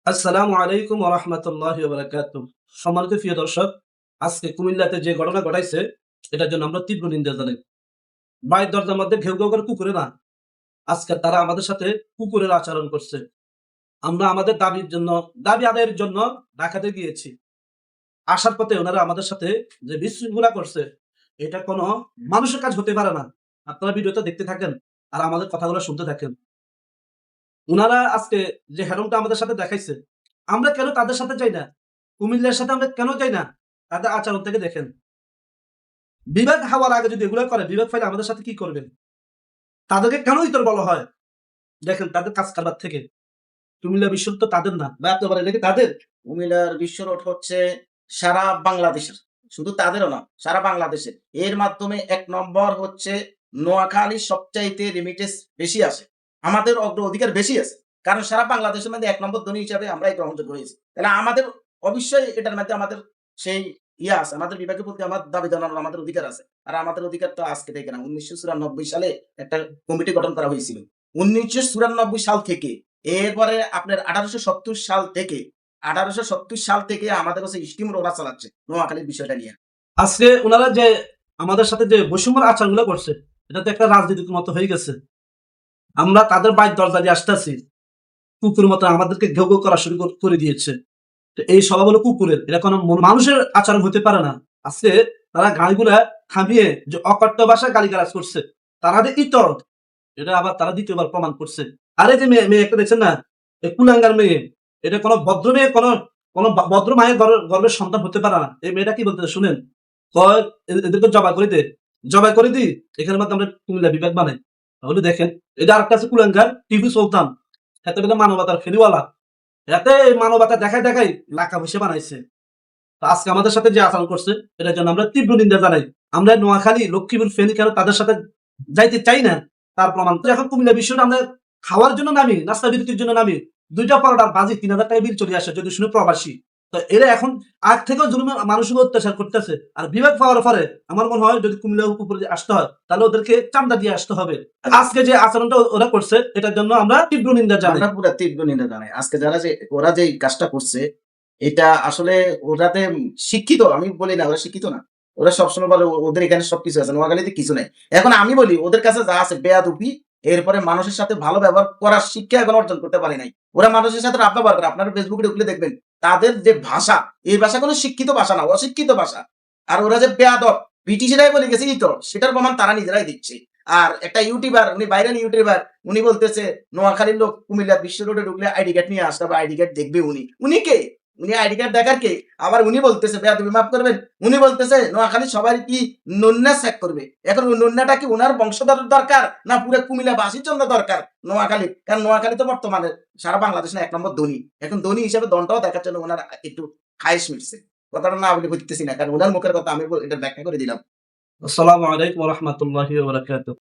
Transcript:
আসসালামু আলাইকুম ওয়া রাহমাতুল্লাহি ওয়া বারাকাতুহু। সম্মানিত প্রিয় দর্শক, আজকে কুমিল্লাতে যে ঘটনা ঘটাইছে এটার জন্য আমরা তীব্র নিন্দা জানাই। বাড়ির দরজার মধ্যে ঘেউ, ঘেউ করে কুকুরে না, আজকে তারা আমাদের সাথে কুকুরের আচরণ করছে। আমরা আমাদের দাবি আদায়ের জন্য ঢাকাতে গিয়েছি। আসার পথে ওনারা আমাদের সাথে যে বিশৃঙ্খলা করছে, এটা কোনো মানুষের কাজ হতে পারে না। আপনারা ভিডিওটা দেখতে থাকেন আর আমাদের কথাগুলো শুনতে থাকেন। উনারা আজকে যে হেরমটা আমাদের সাথে দেখাইছে, আমরা কেন তাদের সাথে যাই না? কুমিল্লার সাথে আমরা কেন যাই না? তাদের আচরণ থেকে দেখেন। বিভাগ হওয়ার আগে যদি এগুলো করে, বিভাগ ফাইলে আমাদের সাথে কি করবেন? তাদেরকে কেন ইতর বলা হয়? দেখেন তাদের কাজ কারবার থেকে। কুমিল্লা বিশ্ববিদ্যালয় তো তাদের না। ভাই আপনি বলেন এটা কি তাদের? কুমিল্লার বিশ্ব রোড হচ্ছে সারা বাংলাদেশের, শুধু তাদেরও না, সারা বাংলাদেশের। এর মাধ্যমে ১ নম্বর হচ্ছে নোয়াখালীর সবচাইতে রেমিটেন্স বেশি আসে। আমাদের অগ্রাধিকার বেশি আছে। কারণ সারা বাংলাদেশের মধ্যে ১ নম্বর ধনী হিসাবে আমরাই গ্রহণযোগ্য হয়েছি। তাহলে আমাদের অবশ্যই এটার মধ্যে আমাদের সেই আছে। আমাদের বিভাগের প্রতি আমার দাবি জানানোর আমাদের অধিকার আছে। আর আমাদের অধিকার তো আজকে থেকে না। ১৯৯৪ সালে একটা কমিটি গঠন করা হয়েছিল। ১৯৯৪ সাল থেকে এরপরে আপনার ১৮৭০ সাল থেকে আমাদের কাছে স্টিম রোলার চালাচ্ছে নোয়াখালীর বিষয়টা নিয়ে। আজকে উনারা যে আমাদের সাথে যে বৈষম্যের আচরণগুলো করছে, এটা তো একটা রাজনীতির মতো হয়ে গেছে। আমরা তাদের বাড়ির দরজা দিয়ে আসতেছি। কুকুরের মতো আমাদেরকে ঘেউ, ঘেউ করা শুরু করে দিয়েছে। তো এই স্বভাব হলো কুকুরের। এটা কোনো মানুষের আচরণ হতে পারে না। আজকে তারা গাড়িগুলা থামিয়ে যে অকথ্য ভাষায় গালিগালাজ করছে। তারা যে ইতর, এটা আবার তারা দ্বিতীয়বার প্রমাণ করছে। আর এই যে মেয়ে একটা দেখছেন না? এই কুলাঙ্গার মেয়ে, এটা কোনো ভদ্র মেয়ে, কোনো ভদ্র মায়ের গর্ভের সন্তান হতে পারে না। এই মেয়েটা কি বলতেছে শুনেন? কয় এদেরকে জবাই করে দে। জবাই করে দিই, এখানের মধ্যে আমরা কুমিল্লা বিভাগ বানাই। তাহলে দেখেন, এই যে আরেকটা আছে কুলাঙ্গার, টিভি সুলতান। এত বলে মানবতার ফেরিওয়ালা। এতে মানবতা দেখায় দেখাই লাকা ভেসে বানাইছে। তো আজকে আমাদের সাথে যে আচরণ করছে, এটার জন্য আমরা তীব্র নিন্দা জানাই। আমরা নোয়াখালী, লক্ষ্মীপুর, ফেনী কেন তাদের সাথে যাইতে চাই না, তার প্রমাণ তো এখন কুমিল্লা বিশ্বটা আমরা খাওয়ার জন্য নামি, নাস্তা বিরতির জন্য নামি, ২টা পরোটার বাজি ৩,০০০ টাকা বিল চলে আসে যদি শুনে প্রবাসী। তো এরা এখন আগ থেকেও জুলুম মানুষের অত্যাচার করতেছে। আর বিভাগ পাওয়ার পরে আমার মনে হয় যদি কুমিল্লা উপরে আসতে হয়, তাহলে ওদেরকে চান্দা দিয়ে আসতে হবে। আজকে যে আচরণটা ওরা করছে, এটার জন্য আমরা তীব্র নিন্দা জানাই। আমরা পুরা তীব্র নিন্দা জানাই। আজকে ওরা যে কাজটা করছে, এটা আসলে ওরাতে শিক্ষিত, আমি বলি না ওরা শিক্ষিত না। ওরা সবসময় বলে ওদের এখানে সবকিছু আছে, নোয়াখালীতে কিছু নাই। এখন আমি বলি ওদের কাছে যা আছে বেয়াদবি, এরপরে মানুষের সাথে ভালো ব্যবহার করার শিক্ষা এখন অর্জন করতে পারে নাই। ওরা মানুষের সাথে রাব ব্যবহার করে। আপনারা ফেসবুকে ঢুকলে দেখবেন তাদের যে ভাষা, এই ভাষা কোনো শিক্ষিত ভাষা না, অশিক্ষিত ভাষা। আর ওরা যে বেয়াদব, ব্রিটিশরাই বলে গেছে ইতর, সেটার প্রমাণ তারা নিজেরাই দিচ্ছে। আর একটা ইউটিউবার, উনি বাইরের ইউটিউবার, উনি বলতেছে নোয়াখালীর লোক কুমিল্লা বিশ্ব রোডে ঢুকলে আইডি কার্ড নিয়ে আসতে হবে, আইডি কার্ড দেখবে উনি। উনি কে? উনি আইডি কার্ড দেখার কে? আবার উনি বলতেছে, বেয়াদবি মাফ করবেন, উনি বলতেছে নোয়াখালী সবাই কি নন্যা চেক করবে। এখন ওই নন্যাটা কি উনার বংশধর দরকার না পুরো কুমিল্লা বাসীর জন্য দরকার নোয়াখালী? কারণ নোয়াখালী তো বর্তমানে সারা বাংলাদেশ না ১ নম্বর ধনী। এখন ধনী হিসেবে দনটাও দেখার জন্য উনার একটু খায়েশ মিটছে। কথাটা না বলে বুঝতেছি না, কারণ উনার মুখের কথা আমি এটা ব্যাখ্যা করে দিলাম। আসসালামু আলাইকুম ওয়া রাহমাতুল্লাহি ওয়া বারাকাতুহু।